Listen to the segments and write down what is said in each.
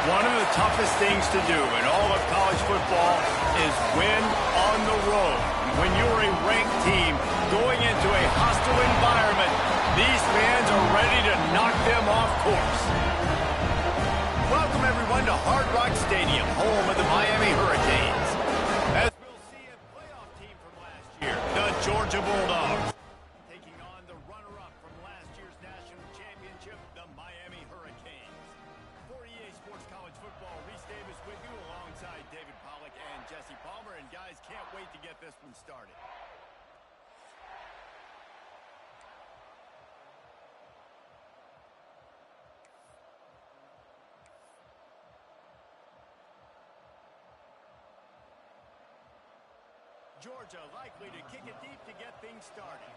One of the toughest things to do in all of college football is win on the road. When you're a ranked team going into a hostile environment, these fans are ready to knock them off course. Welcome, everyone, to Hard Rock Stadium, home of the Miami Hurricanes. As we'll see a playoff team from last year, the Georgia Bulldogs, taking on the runner-up from last year's national championship, the Miami Hurricanes. For EA Sports College Football, Reese Davis with you alongside David Pollack and Jesse Palmer. And guys, can't wait to get this one started. Georgia likely to kick it deep to get things started.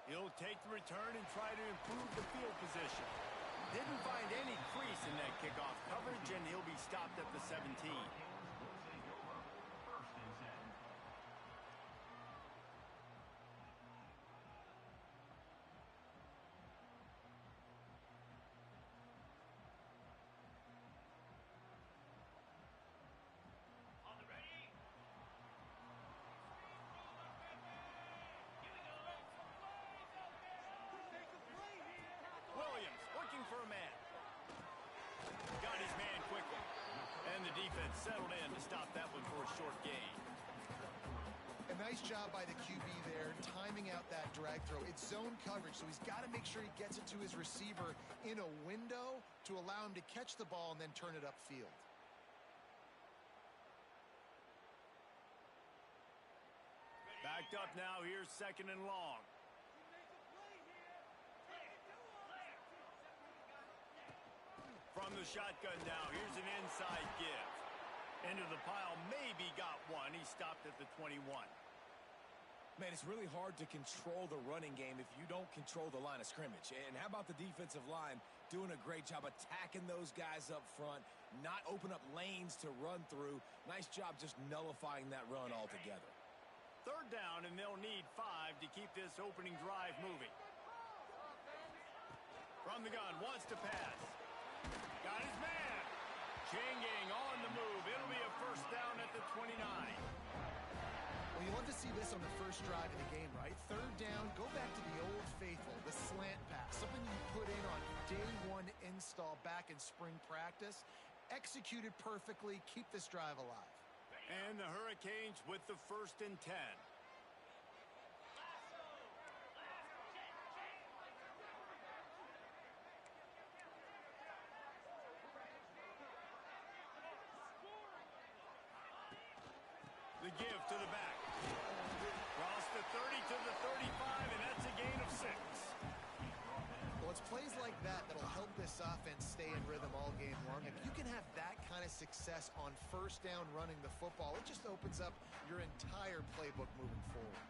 He'll take the return and try to improve the field position. Didn't find any crease in that kickoff coverage, and he'll be stopped at the 17. For a man. Got his man quickly. And the defense settled in to stop that one for a short gain. A nice job by the QB there, timing out that drag throw. It's zone coverage, so he's got to make sure he gets it to his receiver in a window to allow him to catch the ball and then turn it upfield. Backed up now. Here's second and long. From the shotgun now, here's an inside give. Into the pile, maybe got one. He stopped at the 21. Man, it's really hard to control the running game if you don't control the line of scrimmage. And how about the defensive line doing a great job attacking those guys up front, not open up lanes to run through. Nice job just nullifying that run altogether. Third down, and they'll need 5 to keep this opening drive moving. From the gun, wants to pass. Got his man. Changing on the move. It'll be a first down at the 29. Well, you love to see this on the first drive of the game, right? Third down, go back to the old faithful, the slant pass. Something you put in on day one install back in spring practice. Executed perfectly. Keep this drive alive. And the Hurricanes with the 1st and 10. The give to the back. Cross the 30 to the 35, and that's a gain of 6. Well, it's plays like that that'll help this offense stay in rhythm all game long. If you can have that kind of success on first down running the football, it just opens up your entire playbook moving forward.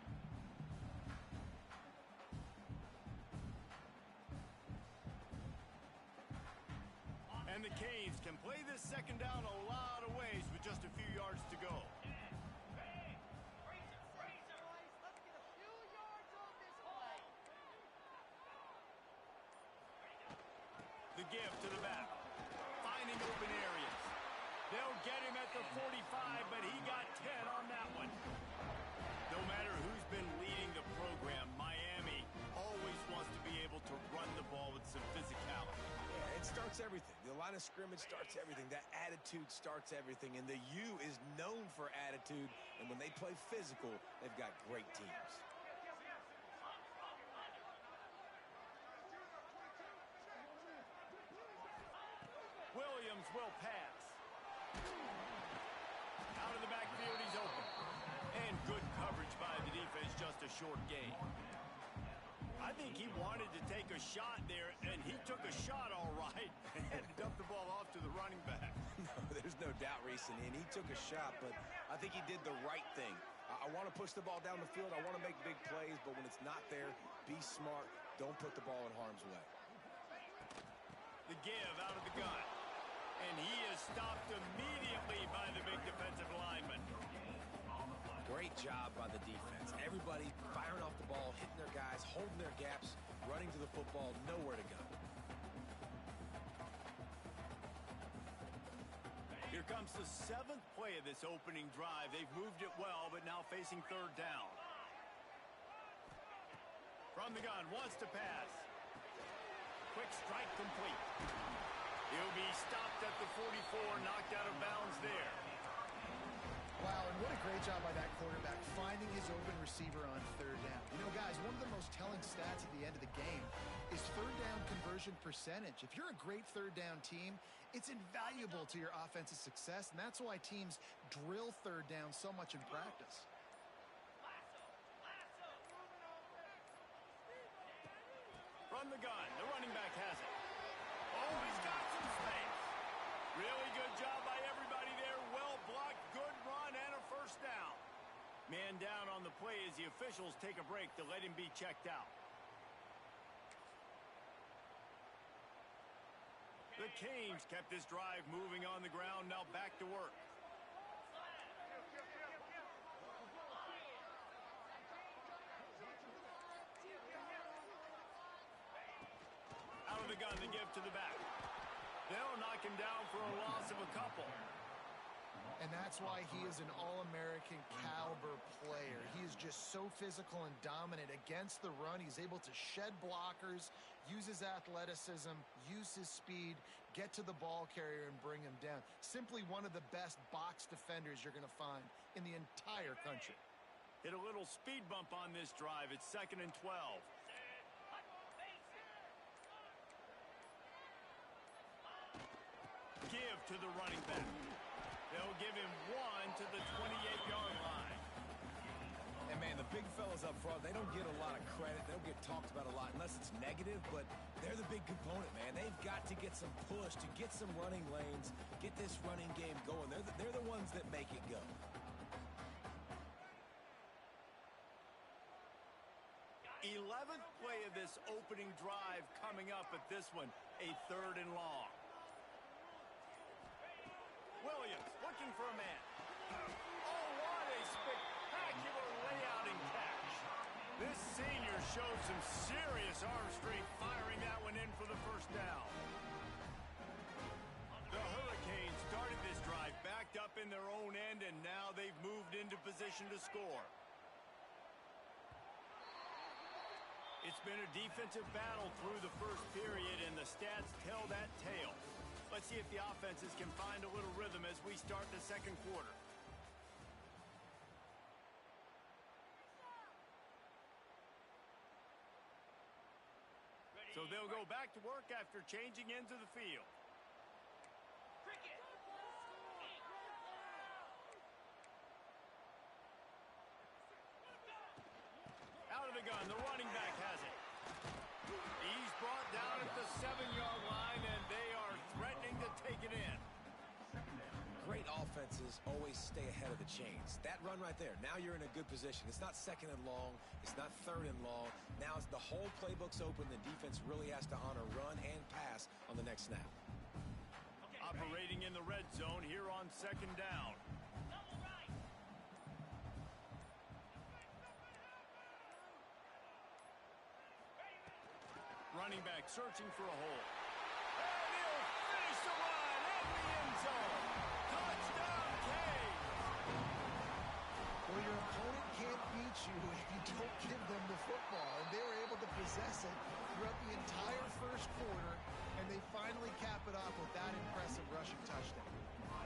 And the Canes can play this second down a lot of ways with just a few yards to go. The give to the back. Finding open areas. They'll get him at the 45, but he got 10 on that one. No matter who's been leading the program, Miami always wants to be able to run the ball with some physicality. Yeah, it starts everything. The line of scrimmage starts everything. That attitude starts everything. And the U is known for attitude. And when they play physical, they've got great teams. Williams will pass. Out of the backfield, he's open. And good coverage by the defense, just a short gain. I think he wanted to take a shot there, and he took a shot all right and dumped the ball off to the running back. No, there's no doubt, Reese, and he took a shot, but I think he did the right thing. I want to push the ball down the field. I want to make big plays, but when it's not there, be smart. Don't put the ball in harm's way. The give out of the gun. And he is stopped immediately by the big defensive lineman. Great job by the defense. Everybody firing off the ball, hitting their guys, holding their gaps, running to the football, nowhere to go. Here comes the 7th play of this opening drive. They've moved it well, but now facing 3rd down. From the gun, wants to pass. Quick strike complete. He'll be stopped at the 44, knocked out of bounds there. Wow, and what a great job by that quarterback finding his open receiver on 3rd down. You know, guys, one of the most telling stats at the end of the game is 3rd down conversion percentage. If you're a great 3rd down team, it's invaluable to your offensive success, and that's why teams drill 3rd down so much in practice. From the gun, the running back has it. Oh, he's got some space. Really good job by everybody there. Well blocked, good run, and a 1st down. Man down on the play as the officials take a break to let him be checked out. The Canes kept this drive moving on the ground, now back to work. Out of the gun, they give to the back. They'll knock him down for a loss of a couple. And that's why he is an all-American caliber player. He is just so physical and dominant against the run. He's able to shed blockers, use his athleticism, use his speed, get to the ball carrier and bring him down. Simply one of the best box defenders you're going to find in the entire country. Hit a little speed bump on this drive. It's 2nd and 12. Give to the running back. They'll give him 1 to the 28-yard line. And, man, the big fellas up front, they don't get a lot of credit. They don't get talked about a lot unless it's negative, but they're the big component, man. They've got to get some push, to get some running lanes, get this running game going. They're the ones that make it go. Eleventh play of this opening drive coming up at this one, a 3rd and long. Williams looking for a man. Oh, what a spectacular layout and catch. This senior showed some serious arm strength firing that one in for the 1st down. The Hurricanes started this drive backed up in their own end, and now they've moved into position to score. It's been a defensive battle through the 1st period, and the stats tell that tale. Let's see if the offenses can find a little rhythm as we start the 2nd quarter. So they'll go back to work after changing into the field. Out of the gun, the running back has it. He's brought down at the 7-yard line, and they are threatening to take it in. Great offenses always stay ahead of the chains. That run right there, now you're in a good position. It's not 2nd and long. It's not 3rd and long. Now as the whole playbook's open, the defense really has to honor run and pass on the next snap. Operating in the red zone here on 2nd down. Running back searching for a hole. And he'll finish the run in the end zone. Touchdown, Canes! Well, your opponent can't beat you if you don't give them the football. And they were able to possess it throughout the entire 1st quarter, and they finally cap it off with that impressive rushing touchdown.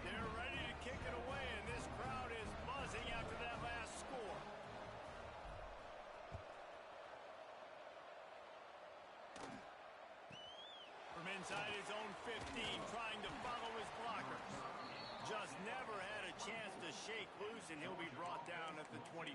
They're ready to kick it away, and this crowd is buzzing after that last score. From inside his own 15, trying to follow his blockers. Just never had a chance to shake loose, and he'll be brought down at the 24.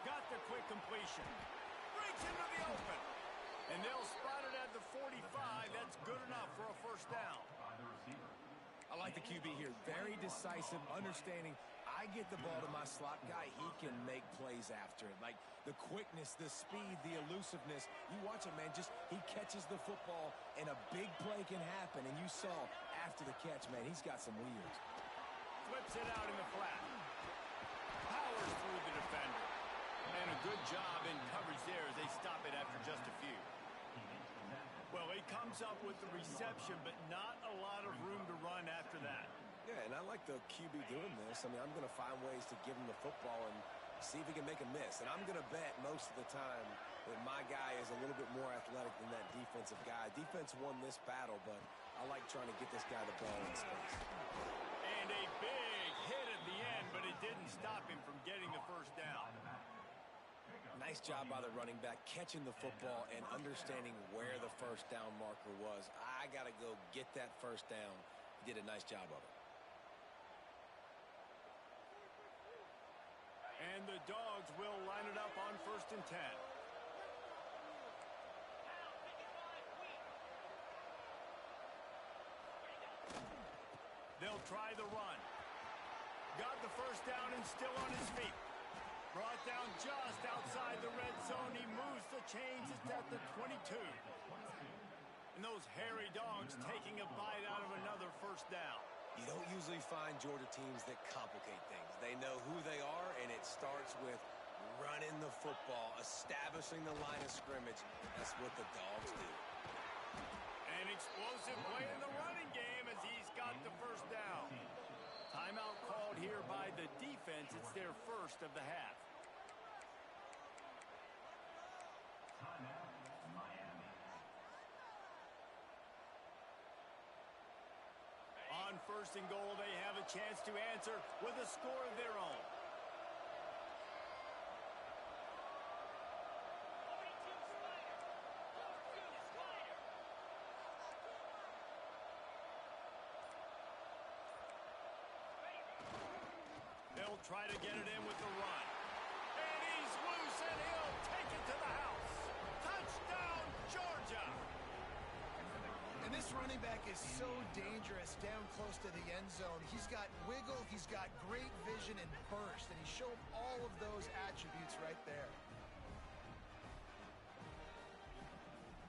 Got the quick completion. Breaks into the open. And they'll spot it at the 45. That's good enough for a first down. I like the QB here. Very decisive, understanding I get the ball to my slot guy. He can make plays after it. Like the quickness, the speed, the elusiveness. You watch it, man. Just he catches the football, and a big play can happen. And you saw after the catch, man, he's got some wheels. Flips it out in the flat. Powers through the defender. And a good job in coverage there as they stop it after just a few. Well, he comes up with the reception, but not a lot of room to run after that. Yeah, and I like the QB doing this. I mean, I'm going to find ways to give him the football and see if he can make a miss. And I'm going to bet most of the time that my guy is a little bit more athletic than that defensive guy. Defense won this battle, but I like trying to get this guy the ball in space. And a big hit at the end, but it didn't stop him from getting the first down. Nice job by the running back, catching the football and understanding where the first down marker was. I got to go get that first down. He did a nice job of it. And the Dogs will line it up on 1st and 10. They'll try the run. Got the first down and still on his feet. Brought down just outside the red zone. He moves the chains. It's at the 22. And those hairy Dogs taking a bite out of another first down. You don't usually find Georgia teams that complicate things. They know who they are, and it starts with running the football, establishing the line of scrimmage. That's what the Dogs do. An explosive play in the running game as he's got the first down. Timeout called here by the defense. It's their first of the half. On 1st and goal, they have a chance to answer with a score of their own. They'll try to get it in with the run. And he's loose, and he'll take it to the house. Touchdown, Georgia! And this running back is so dangerous down close to the end zone. He's got wiggle, he's got great vision and burst, and he showed all of those attributes right there.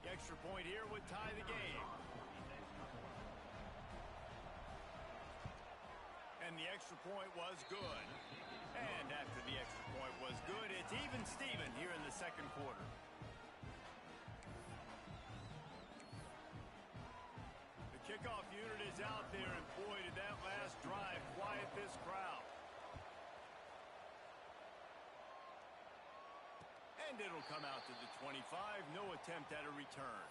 The extra point here would tie the game. And the extra point was good. And after the extra point was good, it's even Steven here in the second quarter. The kickoff unit is out there, and boy, did that last drive quiet this crowd. And it'll come out to the 25. No attempt at a return.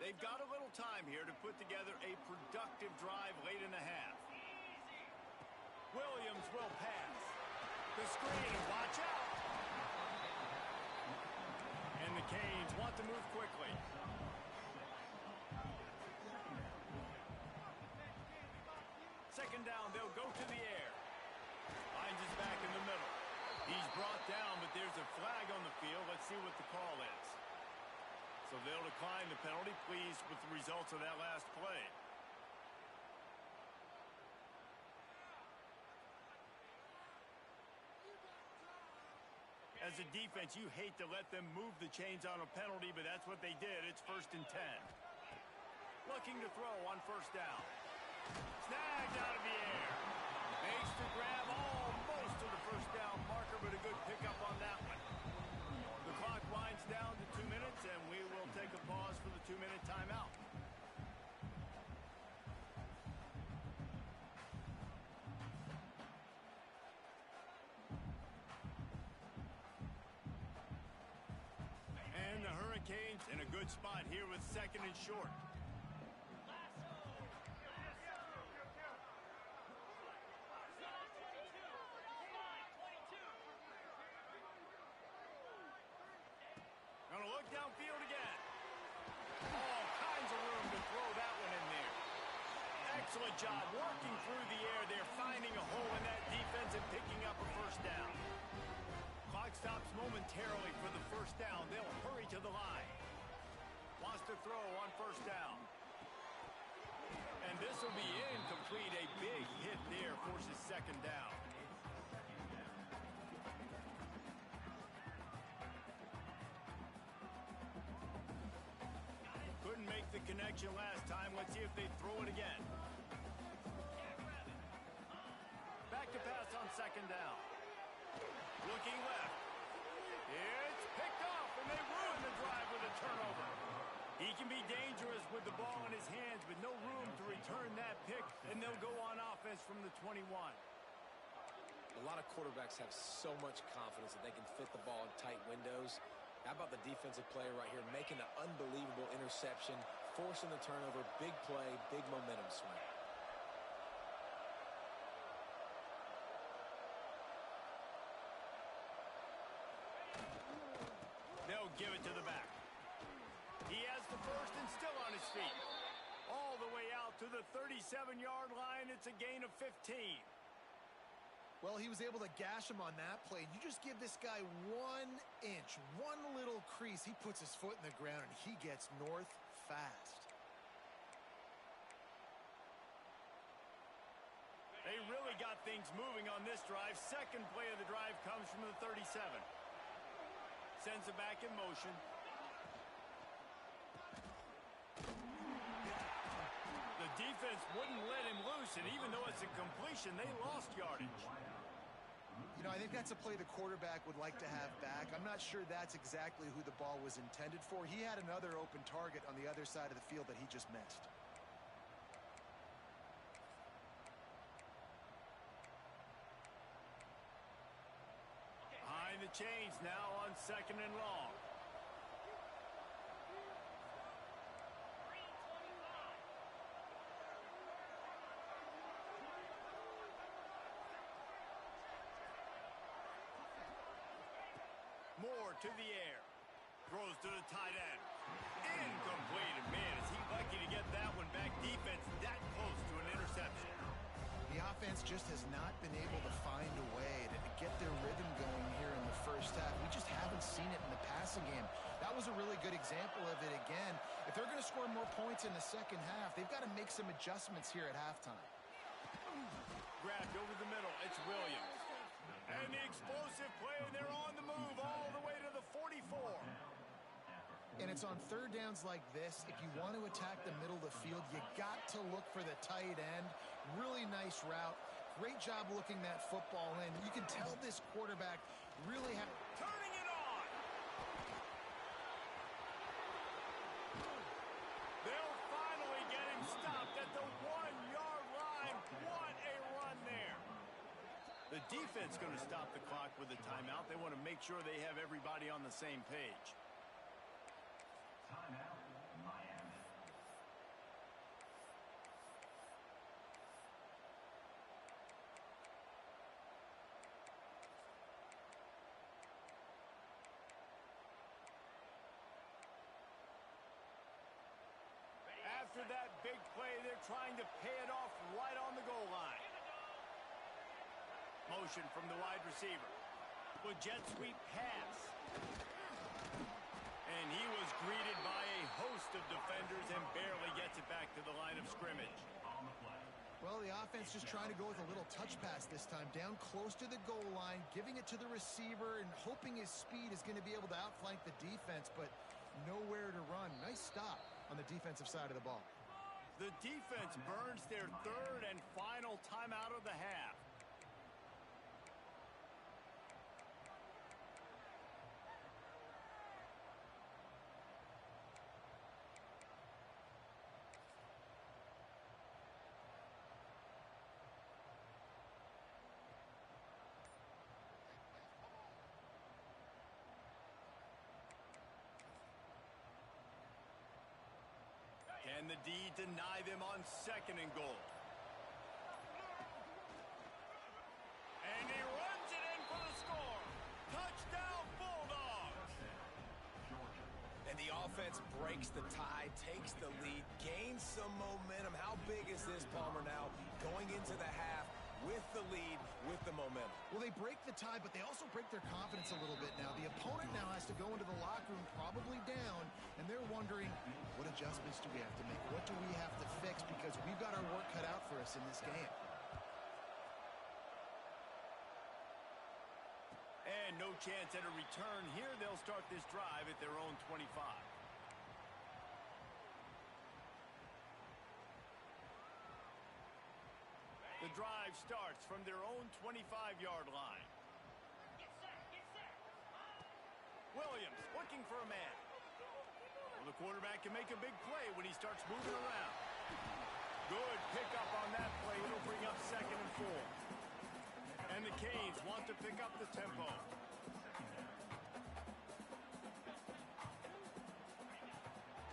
They've got a little time here to put together a productive drive late in the half. Williams will pass. The screen, and watch out. And the Canes want to move quickly. Second down, they'll go to the air. Finds his back in the middle. He's brought down, but there's a flag on the field. Let's see what the call is. So they'll decline the penalty, pleased with the results of that last play. As a defense, you hate to let them move the chains on a penalty, but that's what they did. It's 1st and 10. Looking to throw on 1st down. Snagged out of the air. Makes the grab almost to the 1st down marker, but a good pickup on that one. The clock winds down to 2 minutes, and we will take a pause for the 2-minute timeout. And the Hurricanes in a good spot here with 2nd and short. look downfield again. All kinds of room to throw that one in there. Excellent job working through the air there, finding a hole in that defense and picking up a first down. Clock stops momentarily for the first down. They'll hurry to the line. Wants to throw on first down. And this will be incomplete. A big hit there forces second down. Couldn't make the connection last time. Let's see if they throw it again. Back to pass on second down. Looking left. It's picked off, and they ruin the drive with a turnover. He can be dangerous with the ball in his hands, but no room to return that pick, and they'll go on offense from the 21. A lot of quarterbacks have so much confidence that they can fit the ball in tight windows. How about the defensive player right here making an unbelievable interception, forcing the turnover, big play, big momentum swing. They'll give it to the back. He has the first and still on his feet. All the way out to the 37-yard line. It's a gain of 15. Well, he was able to gash him on that play. You just give this guy 1 inch, one little crease. He puts his foot in the ground, and he gets north fast. They really got things moving on this drive. Second play of the drive comes from the 37. Sends it back in motion. The defense wouldn't let him loose, and even though it's a completion, they lost yardage. You know, I think that's a play the quarterback would like to have back. I'm not sure that's exactly who the ball was intended for. He had another open target on the other side of the field that he just missed. Behind the chains now on second and long. Moore to the air. Throws to the tight end. Incomplete. And man, is he lucky to get that one back. Defense that close to an interception. The offense just has not been able to find a way to get their rhythm going here in the first half. We just haven't seen it in the passing game. That was a really good example of it again. If they're going to score more points in the second half, they've got to make some adjustments here at halftime. Grabbed over the middle. It's Williams. And the explosive play, and they're on the move all the way to the 44. And it's on third downs like this. If you want to attack the middle of the field, you got to look for the tight end. Really nice route. Great job looking that football in. You can tell this quarterback really had... Turning it on! They'll finally get him stopped at the 1-yard line. What a run there! The defense going to stop the clock with a timeout. They want to make sure they have everybody on the same page. Timeout, Miami. After that big play, they're trying to pay it off right on the goal line. Motion from the wide receiver. With jet sweep pass. And he was greeted by a host of defenders and barely gets it back to the line of scrimmage. Well, the offense just trying to go with a little touch pass this time. Down close to the goal line, giving it to the receiver and hoping his speed is going to be able to outflank the defense, but nowhere to run. Nice stop on the defensive side of the ball. The defense burns their third and final timeout of the half. Can the D deny them on second and goal? And he runs it in for the score. Touchdown, Bulldogs. And the offense breaks the tie, takes the lead, gains some momentum. How big is this, Palmer, now going into the half with the lead, with the momentum? Well, they break the tie, but they also break their confidence a little bit now. The opponent now has to go into the locker room probably down, and they're wondering, what adjustments do we have to make? What do we have to fix? Because we've got our work cut out for us in this game. And no chance at a return here. They'll start this drive at their own 25. The drive starts from their own 25-yard line. Williams looking for a man. Well, the quarterback can make a big play when he starts moving around. Good pickup on that play. It'll bring up 2nd and 4. And the Canes want to pick up the tempo.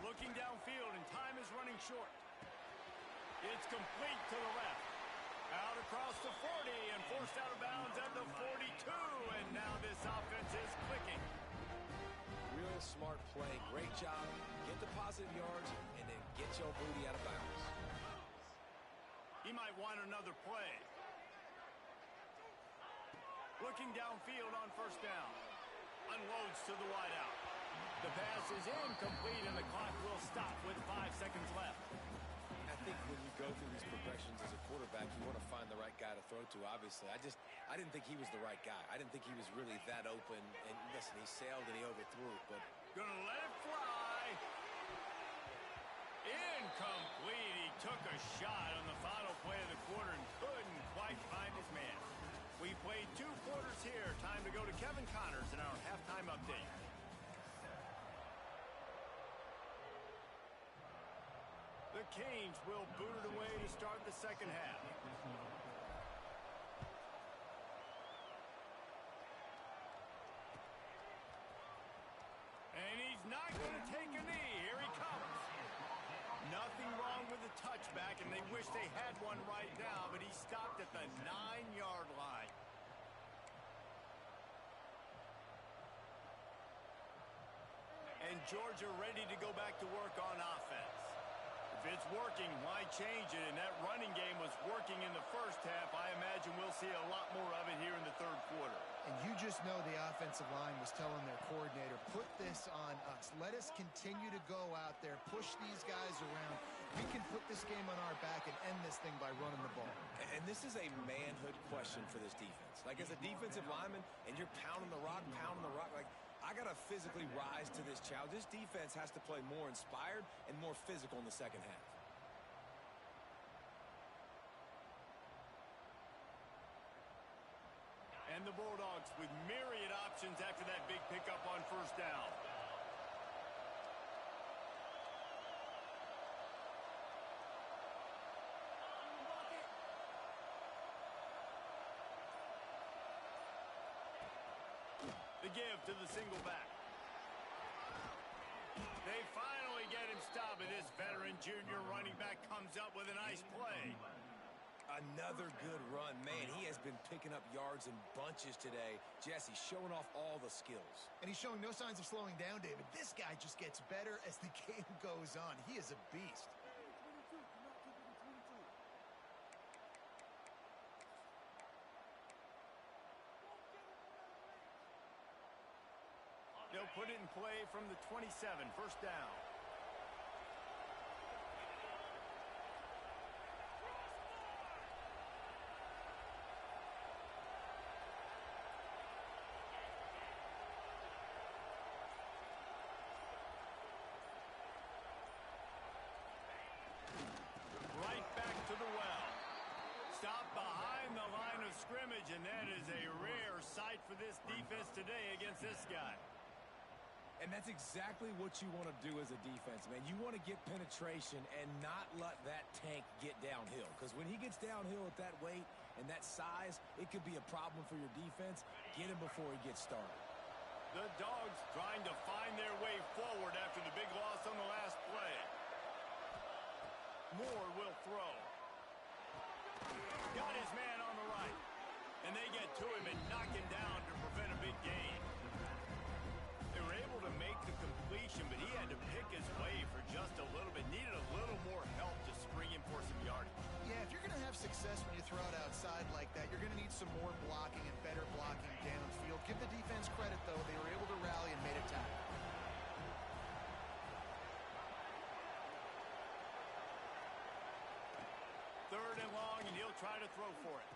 Looking downfield, and time is running short. It's complete to the left. Out across the 40 and forced out of bounds at the 42. And now this offense is clicking. Real smart play. Great job. Get the positive yards and then get your booty out of bounds. He might want another play. Looking downfield on 1st down. Unloads to the wideout. The pass is incomplete and the clock will stop with 5 seconds left. I think when you go through these progressions as a quarterback, you want to find the right guy to throw to, obviously. I didn't think he was the right guy. I didn't think he was really that open. And listen, he sailed and he overthrew it, but Gonna let it fly. Incomplete. He took a shot on the final play of the quarter and couldn't quite find his man. We played 2 quarters here. Time to go to Kevin Connors in our halftime update. The Canes will boot it away to start the 2nd half. And he's not going to take a knee. Here he comes. Nothing wrong with the touchback, and they wish they had one right now, but he stopped at the 9-yard line. And Georgia ready to go back to work on offense. If it's working, why change it? And that running game was working in the 1st half. I imagine we'll see a lot more of it here in the 3rd quarter. And you just know the offensive line was telling their coordinator, put this on us. Let us continue to go out there, push these guys around. We can put this game on our back and end this thing by running the ball. And this is a manhood question for this defense. Like, as a defensive lineman, and you're pounding the rock, like, I got to physically rise to this challenge. This defense has to play more inspired and more physical in the 2nd half. And the Bulldogs with myriad options after that big pickup on 1st down. The give to the single back. They finally get him stopped, and this veteran junior running back comes up with a nice play. Another good run. Man, he has been picking up yards in bunches today. Jesse showing off all the skills. And he's showing no signs of slowing down, David. This guy just gets better as the game goes on. He is a beast. They'll put it in play from the 27, 1st down. Right back to the well. Stop behind the line of scrimmage, and that is a rare sight for this defense today against this guy. And that's exactly what you want to do as a defense, man. You want to get penetration and not let that tank get downhill. Because when he gets downhill at that weight and that size, it could be a problem for your defense. Get him before he gets started. The Dogs trying to find their way forward after the big loss on the last play. Moore will throw. Got his man on the right. And they get to him and knock him down to prevent a big gain. They were able to make the completion, but he had to pick his way for just a little bit. Needed a little more help to spring him for some yardage. Yeah, if you're going to have success when you throw it outside like that, you're going to need some more blocking and better blocking downfield. Give the defense credit, though. They were able to rally and made it tackle. Third and long, and he'll try to throw for it.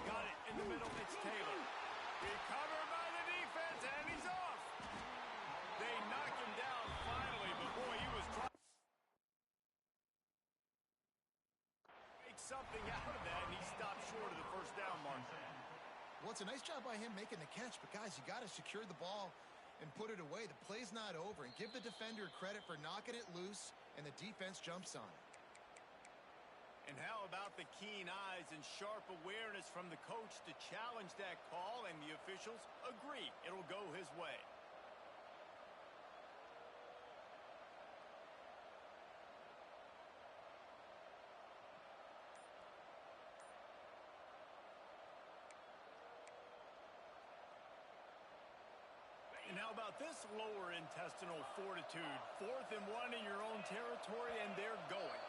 Got it in the middle. It's Taylor. Recovered by the defense, and he's off. They knocked him down finally, but boy, he was trying to make something out of that, and he stopped short of the first down mark. Well, it's a nice job by him making the catch, but guys, you got to secure the ball and put it away. The play's not over, and give the defender credit for knocking it loose, and the defense jumps on it. And how about the keen eyes and sharp awareness from the coach to challenge that call, and the officials agree it'll go his way. And how about this lower intestinal fortitude? 4th and 1 in your own territory, and they're going.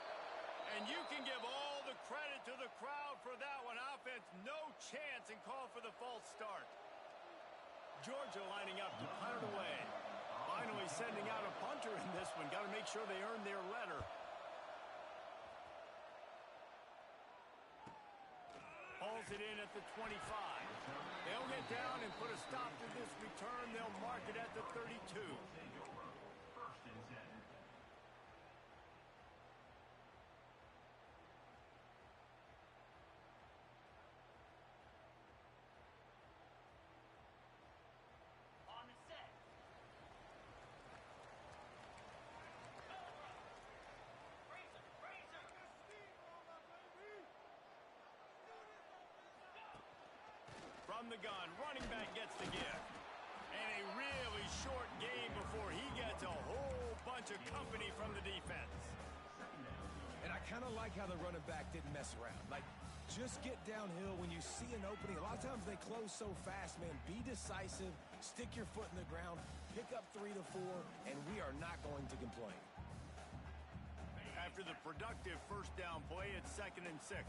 And you can give all the credit to the crowd for that one. Offense, no chance, and call for the false start. Georgia lining up to punt it away. Finally sending out a punter in this one. Got to make sure they earn their letter. Hauls it in at the 25. They'll get down and put a stop to this return. They'll mark it at the 32. From the gun, running back gets the gift. And a really short game before he gets a whole bunch of company from the defense. And I kind of like how the running back didn't mess around. Like, just get downhill when you see an opening. A lot of times they close so fast, man. Be decisive, stick your foot in the ground, pick up 3 to 4, and we are not going to complain. After the productive first down play, it's 2nd and 6.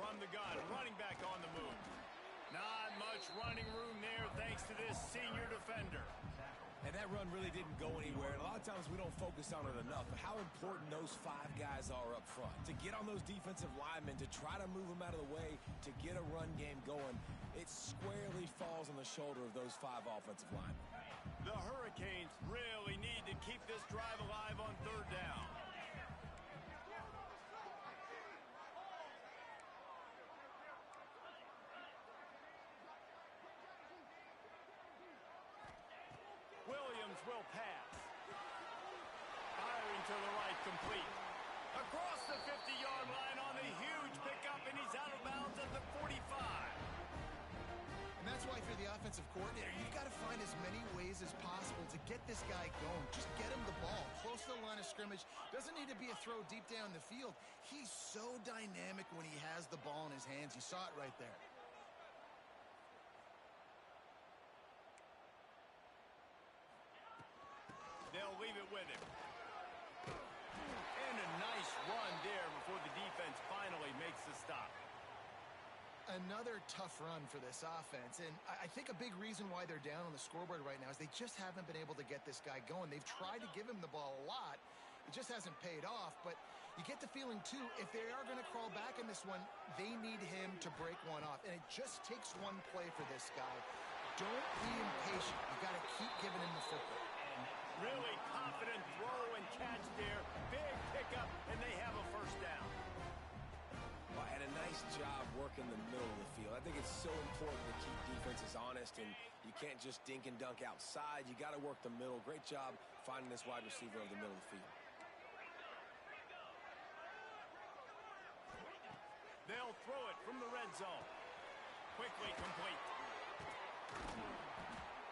From the gun, running back on the move. Not much running room there thanks to this senior defender. And that run really didn't go anywhere. And a lot of times we don't focus on it enough. But how important those 5 guys are up front. To get on those defensive linemen, to try to move them out of the way, to get a run game going, it squarely falls on the shoulder of those 5 offensive linemen. The Hurricanes really need to keep this drive alive on 3rd down. Williams will pass. Firing to the right, complete. Across the 50-yard line on the huge pickup, and he's out of bounds at the 45. And that's why, for the offensive coordinator, you've got to find as many ways as possible to get this guy going. Just get him the ball close to the line of scrimmage. Doesn't need to be a throw deep down the field. He's so dynamic when he has the ball in his hands. You saw it right there. They'll leave it with him. And a nice run there before the defense finally makes the stop. Another tough run for this offense, and I think a big reason why they're down on the scoreboard right now is they just haven't been able to get this guy going. They've tried to give him the ball a lot. It just hasn't paid off, but you get the feeling, too, if they are going to crawl back in this one, they need him to break one off, and it just takes one play for this guy. Don't be impatient. You've got to keep giving him the football. Really confident throw and catch there. Big pickup, and they have a first down. Well, and a nice job working the middle of the field. I think it's so important to keep defenses honest, and you can't just dink and dunk outside. You got to work the middle. Great job finding this wide receiver over the middle of the field. They'll throw it from the red zone. Quickly complete.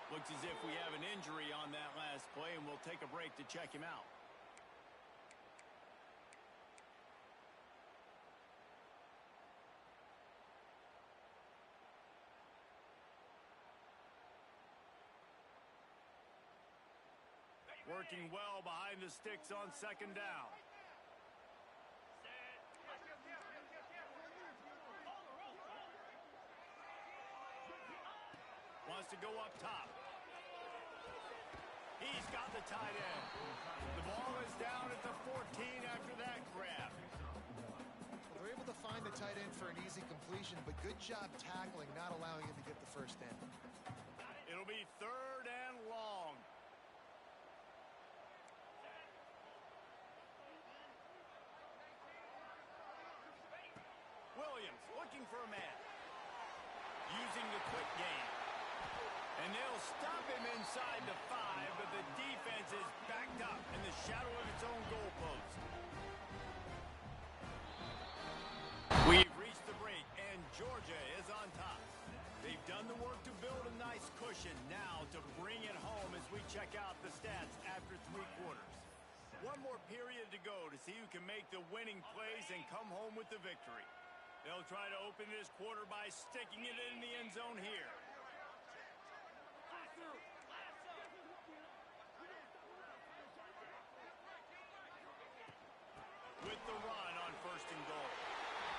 Looks as if we have an injury on that last play, and we'll take a break to check him out. Working well behind the sticks on second down. Wants to go up top. He's got the tight end. The ball is down at the 14 after that grab. Well, they're able to find the tight end for an easy completion, but good job tackling, not allowing him to get the first down. It'll be third and long. Williams looking for a man. Using the quick game. And they'll stop him inside the 5, but the defense is backed up in the shadow of its own goalpost. We've reached the break, and Georgia is on top. They've done the work to build a nice cushion. Now to bring it home as we check out the stats after 3 quarters. One more period to go to see who can make the winning plays and come home with the victory. They'll try to open this quarter by sticking it in the end zone here. With the run on first and goal.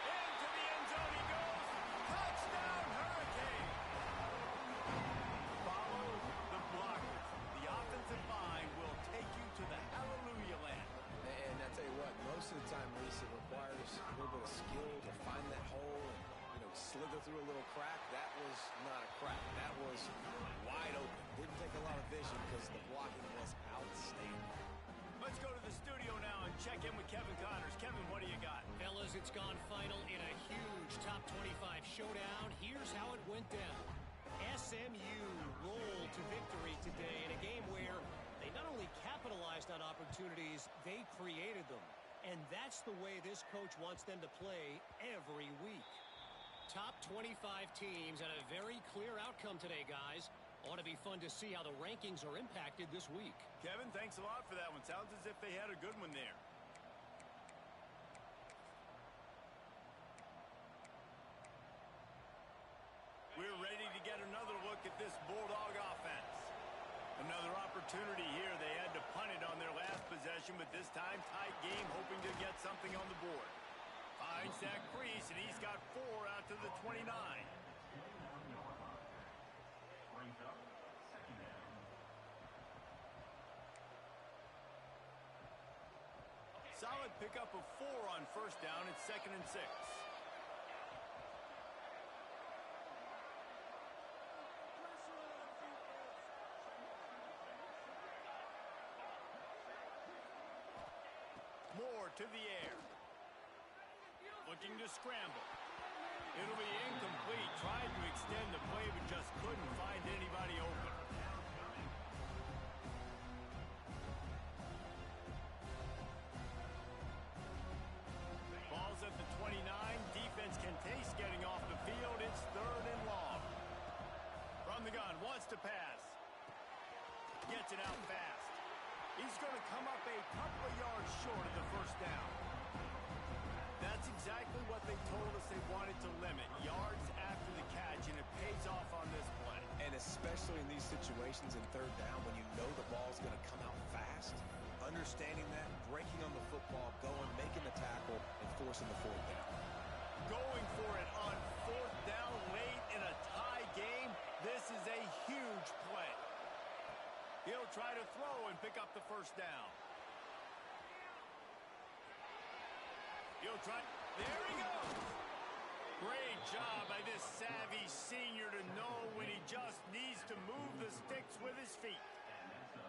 Into the end zone he goes. Touchdown, Hurricane! Follow the blockers. The offensive line will take you to the hallelujah land. And I tell you what, most of the time, Reese, it requires a little bit of skill to find that hole and, slither through a little crack. That was not a crack. That was wide open. Didn't take a lot of vision because the blocking was outstanding. Let's go to the studio now and check in with Kevin Connors. Kevin, what do you got? Fellas, it's gone final in a huge top 25 showdown. Here's how it went down. SMU rolled to victory today in a game where they not only capitalized on opportunities, they created them. And that's the way this coach wants them to play every week. Top 25 teams and a very clear outcome today, guys. Ought to be fun to see how the rankings are impacted this week. Kevin, thanks a lot for that one. Sounds as if they had a good one there. We're ready to get another look at this Bulldog offense. Another opportunity here. They had to punt it on their last possession, but this time tight game, hoping to get something on the board. Finds that crease, and he's got 4 out to the 29. Solid pickup of 4 on first down. It's 2nd and 6. Moore to the air. Looking to scramble. It'll be incomplete. Tried to extend the play, but just couldn't find anybody open. Ball's at the 29. Defense can taste getting off the field. It's 3rd and long. From the gun, wants to pass. Gets it out fast. He's going to come up a couple of yards short of the first down. That's exactly what they told us they wanted to limit. Yards after the catch, and it pays off on this play. And especially in these situations in 3rd down when you know the ball's going to come out fast, understanding that, breaking on the football, going, making the tackle, and forcing the 4th down. Going for it on 4th down late in a tie game. This is a huge play. He'll try to throw and pick up the first down. He'll try. There he goes. Great job by this savvy senior to know when he just needs to move the sticks with his feet.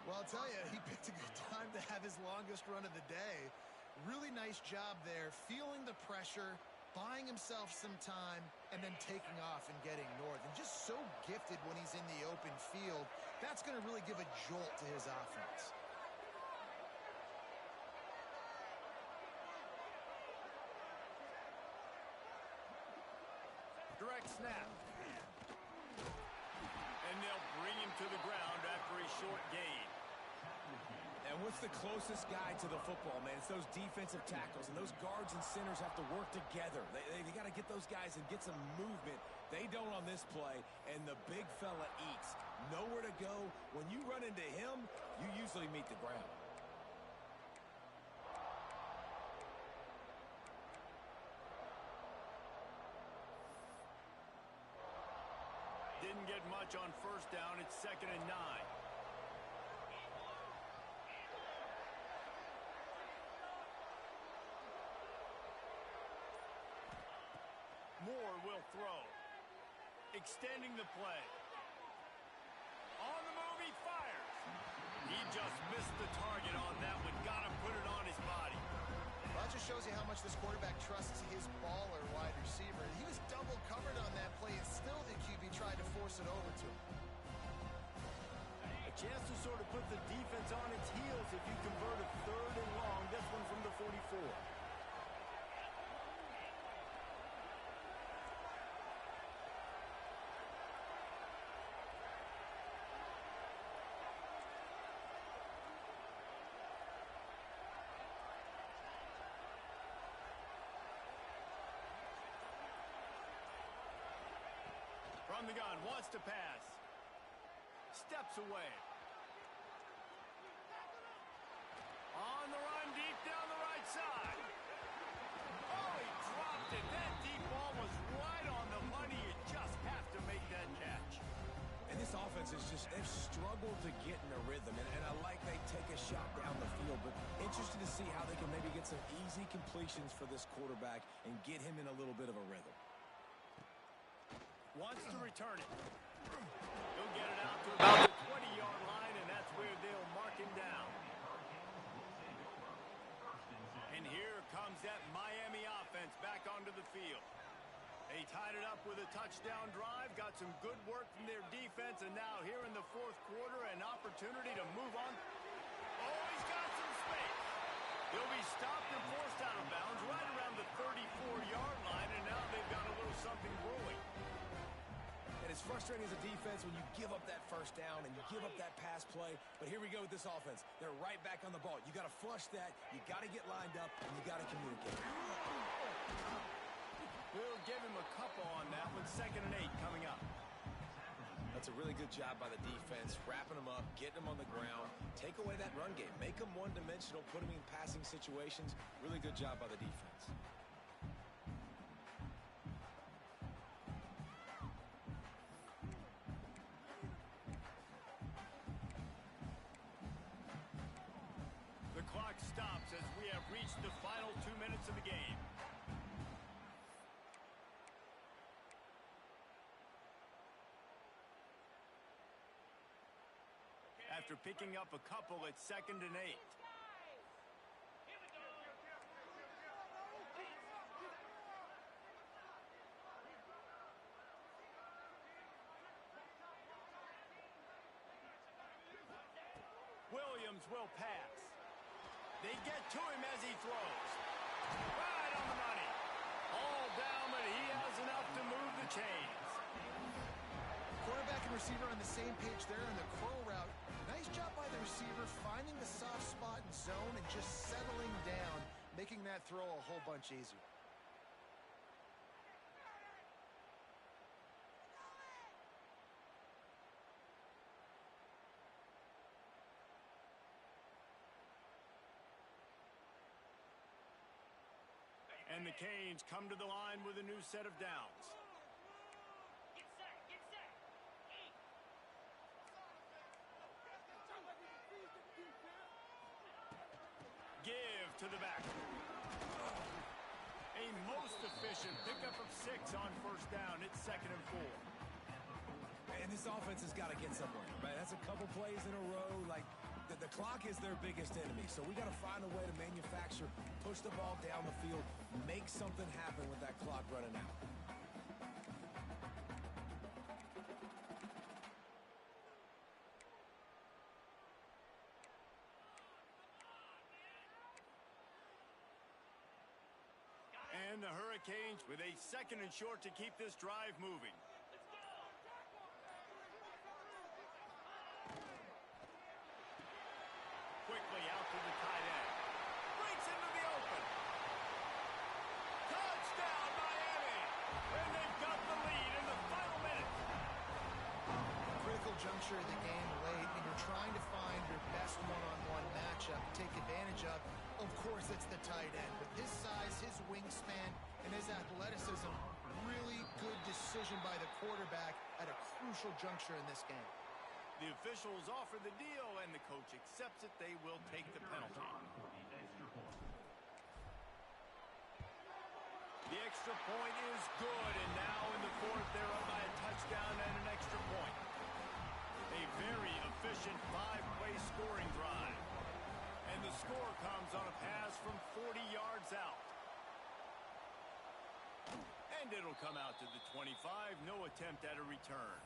Well, I'll tell you, he picked a good time to have his longest run of the day. Really nice job there, feeling the pressure, buying himself some time, and then taking off and getting north. And just so gifted when he's in the open field. That's going to really give a jolt to his offense. Direct snap. And they'll bring him to the ground after a short gain. And what's the closest guy to the football, man? It's those defensive tackles, and those guards and centers have to work together. They got to get those guys and get some movement. They don't on this play, and the big fella eats. nowhere to go. When you run into him, you usually meet the ground. Didn't get much on first down. It's 2nd and 9. Moore will throw. Extending the play. On the move, he fires. He just missed the target on that one. Got to put it on his body. Well, that just shows you how much this quarterback trusts his baller wide receiver. He was double covered on that play, and still the QB tried to force it over to him. A chance to sort of put the defense on its heels if you convert a 3rd and long. This one from the 44. From the gun, wants to pass. Steps away. On the run, deep down the right side. Oh, he dropped it. That deep ball was right on the money. You just have to make that catch. And this offense is just, they've struggled to get in a rhythm. And I like they take a shot down the field, but interested to see how they can maybe get some easy completions for this quarterback and get him in a little bit of a rhythm. Wants to return it. He'll get it out to about the 20-yard line, and that's where they'll mark him down. And here comes that Miami offense back onto the field. They tied it up with a touchdown drive, got some good work from their defense, and now here in the 4th quarter, an opportunity to move on. Oh, he's got some space. He'll be stopped and forced out of bounds right around the 34-yard line, and now they've got a little something brewing. It's frustrating as a defense when you give up that first down and you give up that pass play. But here we go with this offense. They're right back on the ball. You got to flush that. You got to get lined up, and you got to communicate. We'll give him a couple on that one. 2nd and 8 coming up. That's a really good job by the defense, wrapping them up, getting them on the ground. Take away that run game. Make them one-dimensional, put them in passing situations. Really good job by the defense. The clock stops as we have reached the final 2 minutes of the game. After picking up a couple, it's 2nd and 8. Williams will pass. They get to him as he throws. Right on the money. All down, but he has enough to move the chains. Quarterback and receiver on the same page there in the curl route. Nice job by the receiver finding the soft spot and zone and just settling down, making that throw a whole bunch easier. And the Canes come to the line with a new set of downs. Give to the back. A most efficient pickup of 6 on first down. It's 2nd and 4. And this offense has got to get somewhere, right? That's a couple plays in a row. Like, the clock is their biggest enemy. So we got to find a way to manufacture, push the ball down the field, make something happen with that clock running out. And the Hurricanes with a 2nd and short to keep this drive moving. Quickly out to the tight end. Breaks into the open. Touchdown, Miami! And they've got the lead in the final minute. Critical juncture of the game late, and you're trying to find your best one-on-one matchup to take advantage of course, it's the tight end. With his size, his wingspan, and his athleticism, really good decision by the quarterback at a crucial juncture in this game. The officials offer the deal, and the coach accepts it. They will take the penalty. The extra point is good, and now in the fourth, they're up by a touchdown and an extra point. A very efficient five-play scoring drive. And the score comes on a pass from 40 yards out. And it'll come out to the 25. No attempt at a return.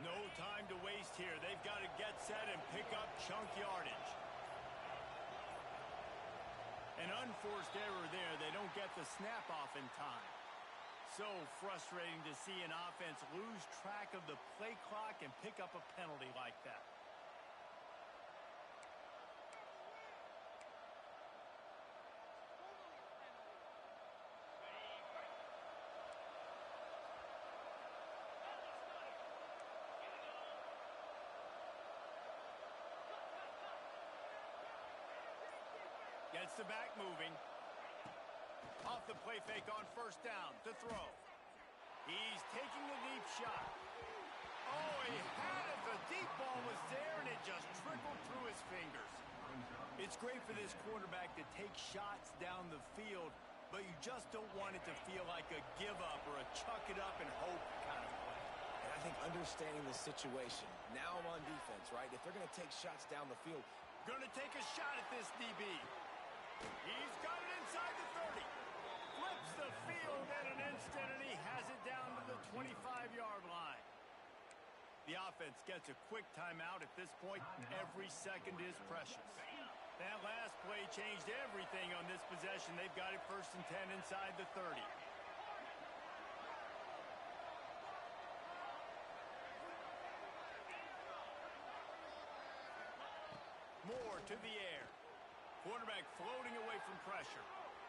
No time to waste here. They've got to get set and pick up chunk yardage. An unforced error there. They don't get the snap off in time. So frustrating to see an offense lose track of the play clock and pick up a penalty like that. Gets the back moving. Off the play fake on first down to throw. He's taking the deep shot. Oh, he had it. The deep ball was there, and it just trickled through his fingers. It's great for this quarterback to take shots down the field, but you just don't want it to feel like a give-up or a chuck it up and hope kind of play. And I think understanding the situation, now I'm on defense, right? If they're going to take shots down the field, going to take a shot at this DB. He's got it inside the 30. Flips the field in an instant, and he has it down to the 25-yard line. The offense gets a quick timeout at this point. Every second is precious. That last play changed everything on this possession. They've got it 1st and 10 inside the 30. Moore to the air. Quarterback floating away from pressure.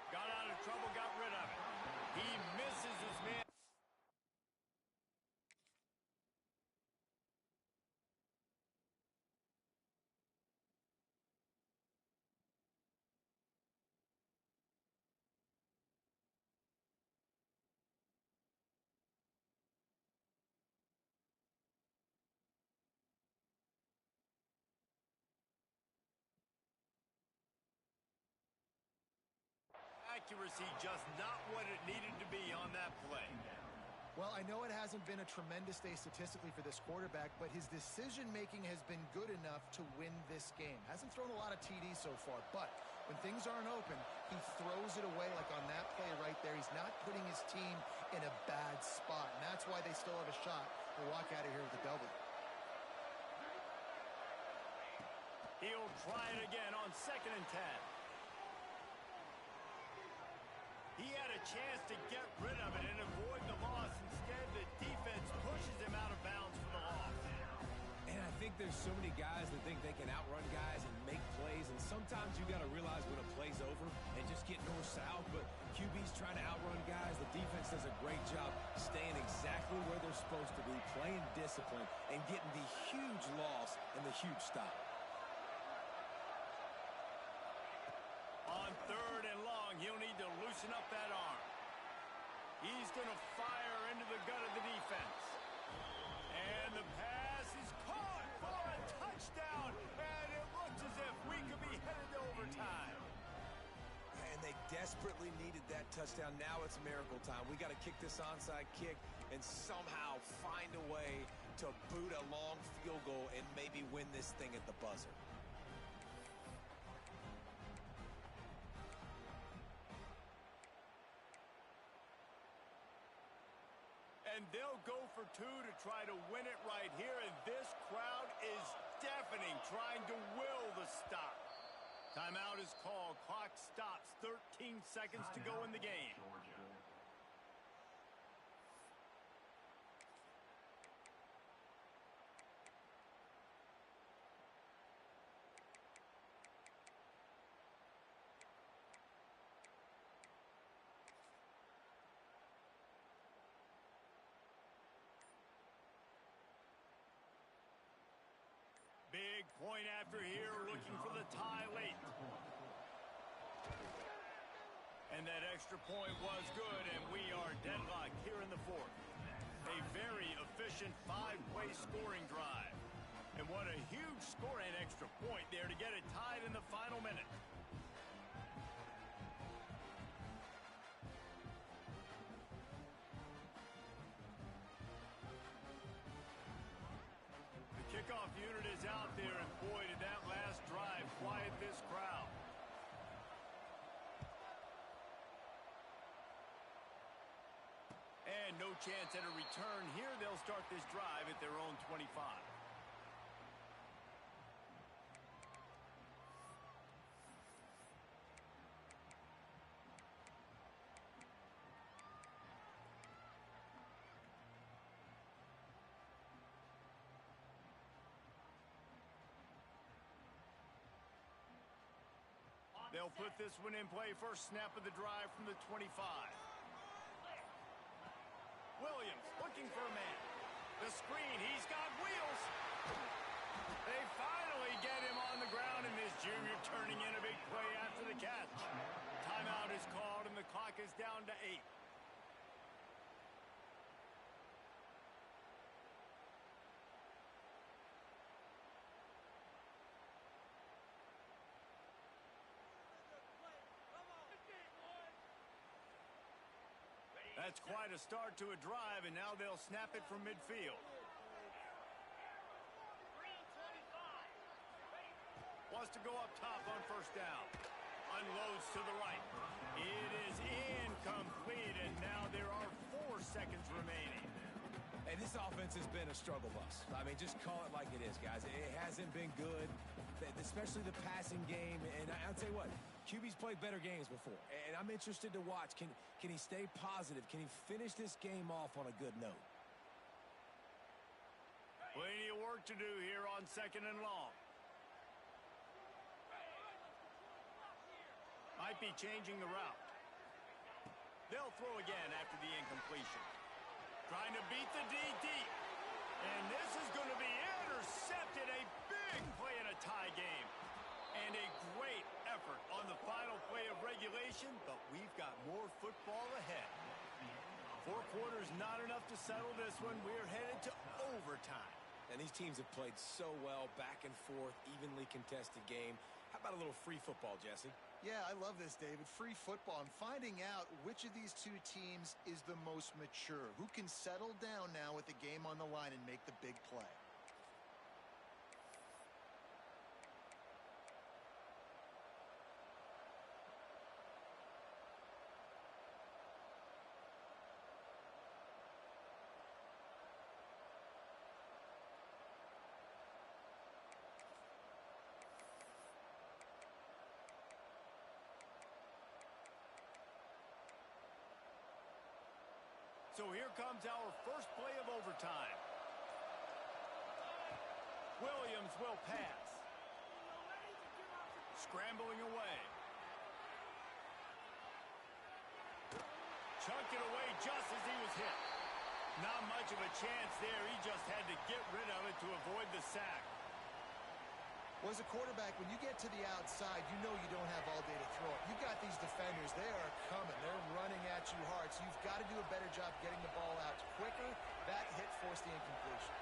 Got out of trouble, got rid of it. He misses his man. Accuracy just not what it needed to be on that play. Well, I know it hasn't been a tremendous day statistically for this quarterback, but his decision-making has been good enough to win this game. Hasn't thrown a lot of TDs so far, but when things aren't open, he throws it away like on that play right there. He's not putting his team in a bad spot, and that's why they still have a shot to walk out of here with a W. He'll try it again on 2nd and 10. He had a chance to get rid of it and avoid the loss. Instead, the defense pushes him out of bounds for the loss. and I think there's so many guys that think they can outrun guys and make plays, and sometimes you got to realize when a play's over and just get north-south, but QB's trying to outrun guys. The defense does a great job staying exactly where they're supposed to be, playing discipline, and getting the huge loss and the huge stop. On 3rd and long, he'll need to loosen up that arm. He's going to fire into the gut of the defense. And the pass is caught for a touchdown. And it looks as if we could be headed to overtime. And they desperately needed that touchdown. Now it's miracle time. We got to kick this onside kick and somehow find a way to boot a long field goal and maybe win this thing at the buzzer. And they'll go for 2 to try to win it right here. And this crowd is deafening, trying to will the stop. Timeout is called. Clock stops. 13 seconds to go in the game. Point after here, looking for the tie late. And that extra point was good, and we are deadlocked here in the fourth. A very efficient five-play scoring drive. And what a huge score and extra point there to get it tied in the final minute. The kickoff unit is out there, and boy, did that last drive quiet this crowd. And no chance at a return here. They'll start this drive at their own 25. They'll put this one in play. First snap of the drive from the 25. Williams looking for a man. The screen, he's got wheels. They finally get him on the ground, and this junior turning in a big play after the catch. Timeout is called, and the clock is down to 8. That's quite a start to a drive, and now they'll snap it from midfield. Wants to go up top on first down. Unloads to the right. It is incomplete, and now there are 4 seconds remaining. Hey, this offense has been a struggle bus. I mean, just call it like it is, guys. It hasn't been good, especially the passing game. And I'll tell you what, QB's played better games before. And I'm interested to watch. Can he stay positive? Can he finish this game off on a good note? Plenty of work to do here on 2nd and long. Might be changing the route. They'll throw again after the incompletion. Trying to beat the D deep. And this is going to be intercepted. A big play in a tie game. And a great effort on the final play of regulation, but we've got more football ahead. 4 quarters not enough to settle this one. We're headed to overtime. And these teams have played so well, back and forth, evenly contested game. How about a little free football, Jesse? Yeah, I love this, David. Free football and finding out which of these two teams is the most mature. Who can settle down now with the game on the line and make the big play? So here comes our first play of overtime. Williams will pass. Scrambling away. Chunked it away just as he was hit. Not much of a chance there. He just had to get rid of it to avoid the sack. Well, as a quarterback, when you get to the outside, you know you don't have all day to throw it. You've got these defenders. They are coming. They're running at you hard. So you've got to do a better job getting the ball out quicker. That hit forced the incompletion.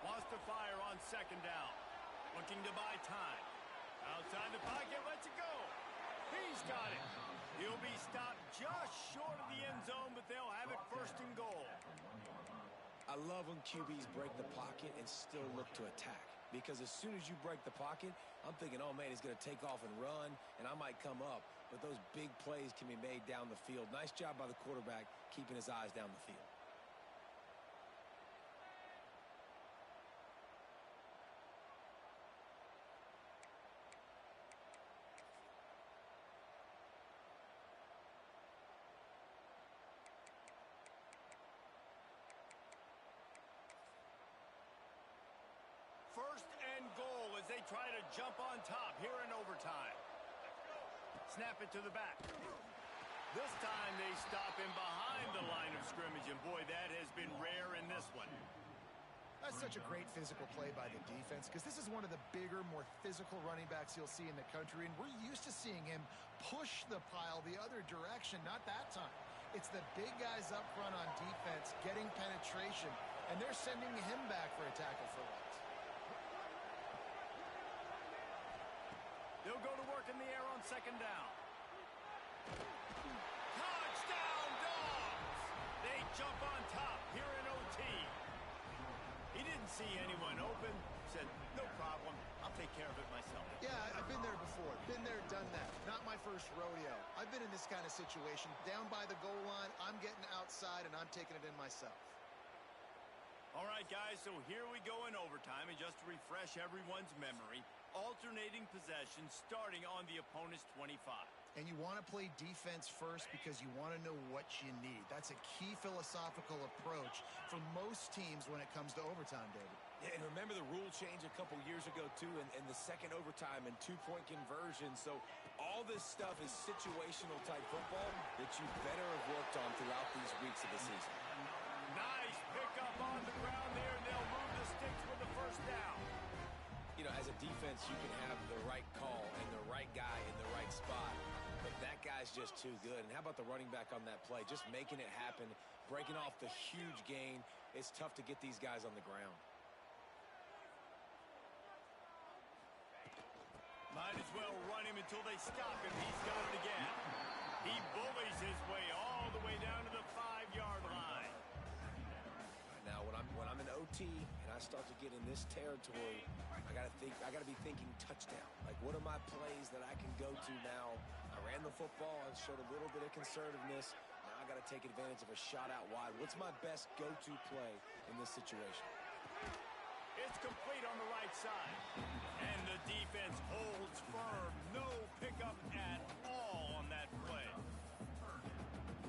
Wants to fire on 2nd down. Looking to buy time. Outside the pocket, lets it go. He's got it. He'll be stopped just short of the end zone, but they'll have it 1st and goal. I love when QBs break the pocket and still look to attack. Because as soon as you break the pocket, I'm thinking, oh, man, he's going to take off and run, and I might come up. But those big plays can be made down the field. Nice job by the quarterback keeping his eyes down the field. First and goal as they try to jump on top here in overtime. Snap it to the back. This time they stop him behind the line of scrimmage, and boy, that has been rare in this one. That's such a great physical play by the defense because this is one of the bigger, more physical running backs you'll see in the country, and we're used to seeing him push the pile the other direction. Not that time. It's the big guys up front on defense getting penetration, and they're sending him back for a tackle for loss. They'll go to work in the air on second down. Touchdown, Dogs! They jump on top here in OT. He didn't see anyone open, said, no problem, I'll take care of it myself. Yeah, I've been there before. Been there, done that. Not my first rodeo. I've been in this kind of situation. Down by the goal line, I'm getting outside, and I'm taking it in myself. All right, guys, so here we go in overtime, and just to refresh everyone's memory, alternating possessions starting on the opponent's 25. And you want to play defense first because you want to know what you need. That's a key philosophical approach for most teams when it comes to overtime, David. Yeah, and remember the rule change a couple years ago, too, and the second overtime and two-point conversion. So all this stuff is situational type football that you better have worked on throughout these weeks of the season. Nice pickup on the ground there, and they'll move the sticks with the first down. You know, as a defense, you can have the right call and the right guy in the right spot, but that guy's just too good. And how about the running back on that play? Just making it happen, breaking off the huge gain. It's tough to get these guys on the ground. Might as well run him until they stop him. He's got it again. He bullies his way all the way down to the 5-yard line. Now, when I'm in OT and I start to get in this territory, I gotta be thinking touchdown. Like, what are my plays that I can go to now? I ran the football and showed a little bit of conservativeness. Now I gotta take advantage of a shot out wide. What's my best go-to play in this situation? It's complete on the right side. And the defense holds firm. No pickup at all on that play.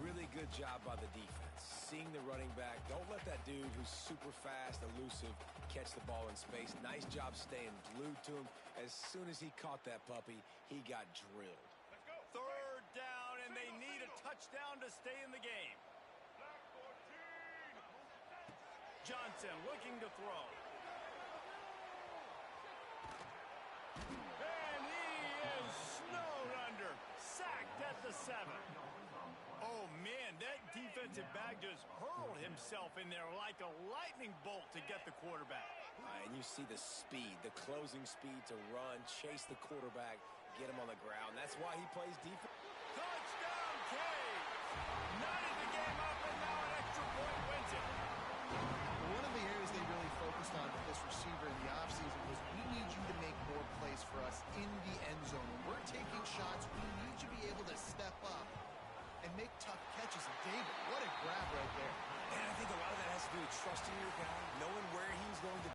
Really good job by the defense. Seeing the running back. Don't let that dude who's super fast, elusive, catch the ball in space. Nice job staying glued to him. As soon as he caught that puppy, he got drilled. Third down, and they need a touchdown to stay in the game. Johnson looking to throw. And he is snowed under. Sacked at the 7. Oh, man, that defensive back just hurled himself in there like a lightning bolt to get the quarterback. And you see the speed, the closing speed to run, chase the quarterback, get him on the ground. That's why he plays defense. Touchdown, Cave! Knotted the game up, and now an extra point wins it. One of the areas they really focused on with this receiver in the offseason was we need you to make more plays for us in the end zone. When we're taking shots, we need you to be able to step up and make tough catches. And David, what a grab right there. And I think a lot of that has to do with trusting your guy, knowing where he's going to